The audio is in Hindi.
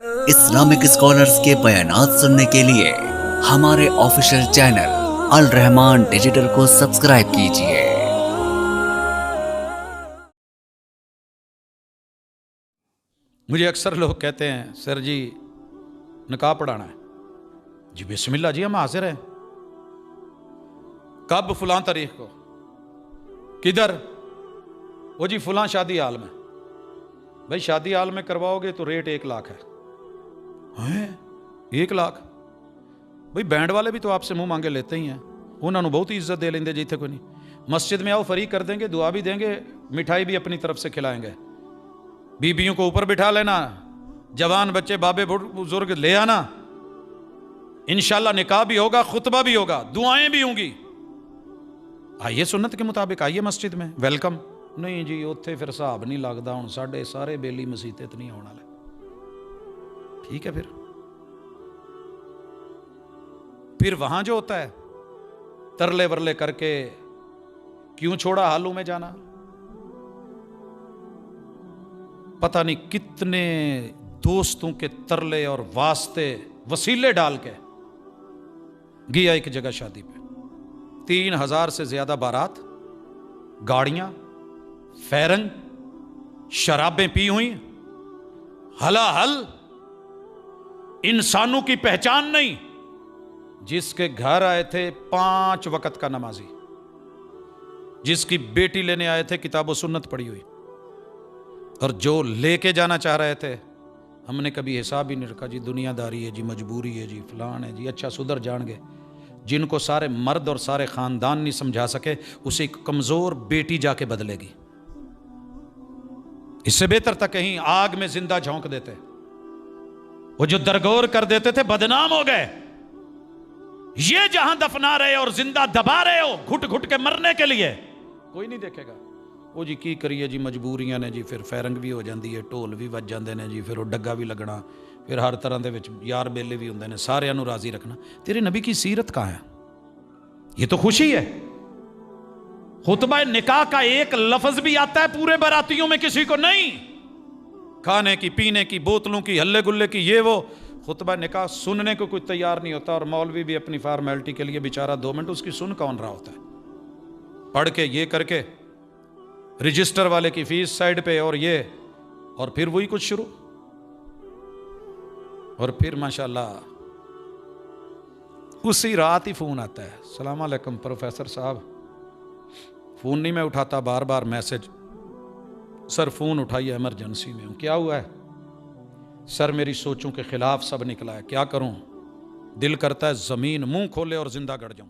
इस्लामिक स्कॉलर्स के बयानात सुनने के लिए हमारे ऑफिशियल चैनल अल रहमान डिजिटल को सब्सक्राइब कीजिए। मुझे अक्सर लोग कहते हैं सर जी निकाह पढ़ाना है जी, बिस्मिल्लाह जी हम हाजिर हैं। कब? फलां तारीख को। किधर? वो जी फलां शादी हाल में। भाई शादी हाल में करवाओगे तो रेट 1 लाख है। 1 लाख? भाई बैंड वाले भी तो आपसे मुंह मांगे लेते ही हैं, उन्होंने बहुत ही इज्जत दे लेंगे जिथे कोई नहीं। मस्जिद में आओ फ्री कर देंगे, दुआ भी देंगे, मिठाई भी अपनी तरफ से खिलाएंगे। बीबियों को ऊपर बिठा लेना, जवान बच्चे बाबे बुजुर्ग ले आना, इंशाल्लाह निकाह भी होगा, खुतबा भी होगा, दुआएं भी होंगी। आइए सुन्नत के मुताबिक आइए मस्जिद में, वेलकम। नहीं जी उत्थे फिर हिसाब नहीं लगता, हुण साडे सारे बेली मसीते तो नहीं आने वाले। ठीक है, फिर वहां जो होता है तरले वरले करके क्यों छोड़ा हालू में जाना, पता नहीं कितने दोस्तों के तरले और वास्ते वसीले डाल के गया एक जगह शादी पे। 3000 से ज्यादा बारात, गाड़ियां, फैरंग, शराबें पी हुई, हलाहल, इंसानों की पहचान नहीं। जिसके घर आए थे 5 वक्त का नमाजी, जिसकी बेटी लेने आए थे किताबो सुन्नत पढ़ी हुई, और जो लेके जाना चाह रहे थे हमने कभी हिसाब ही नहीं रखा जी, दुनियादारी है जी, मजबूरी है जी, फलान है जी। अच्छा सुधर जाएंगे। जिनको सारे मर्द और सारे खानदान नहीं समझा सके उसे एक कमजोर बेटी जाके बदलेगी। इससे बेहतर था कहीं आग में जिंदा झोंक देते। वो जो दरगोर कर देते थे बदनाम हो गए। ये जहां दफना रहे और जिंदा दबा रहे हो घुट घुट के मरने के लिए, कोई नहीं देखेगा। वो जी की करिए जी, मजबूरियां ने जी, फिर फैरंग भी हो जाती है, ढोल भी वज जाते हैं जी, फिर वो डग्गा भी लगना, फिर हर तरह के विच यार बेले भी होंगे ने, सारियां नूं राजी रखना। तेरे नबी की सीरत कहां है? ये तो खुशी है। खुतबा निकाह का एक लफ्ज भी आता है पूरे बारातियों में, किसी को नहीं। खाने की, पीने की, बोतलों की, हल्ले गुल्ले की, ये वो। खुतबा निकाह सुनने को कोई तैयार नहीं होता, और मौलवी भी अपनी फॉर्मेलिटी के लिए बेचारा 2 मिनट उसकी सुन कौन रहा होता है। पढ़ के ये करके रजिस्टर वाले की फीस साइड पे, और ये, और फिर वही कुछ शुरू। और फिर माशाल्लाह उसी रात ही फोन आता है, सलाम अलैकुम प्रोफेसर साहब। फोन नहीं मैं उठाता, बार बार मैसेज, सर फोन उठाइए इमरजेंसी में हूं। क्या हुआ है? सर मेरी सोचों के खिलाफ सब निकला है, क्या करूं? दिल करता है जमीन मुंह खोले और जिंदा गड़ जाऊं।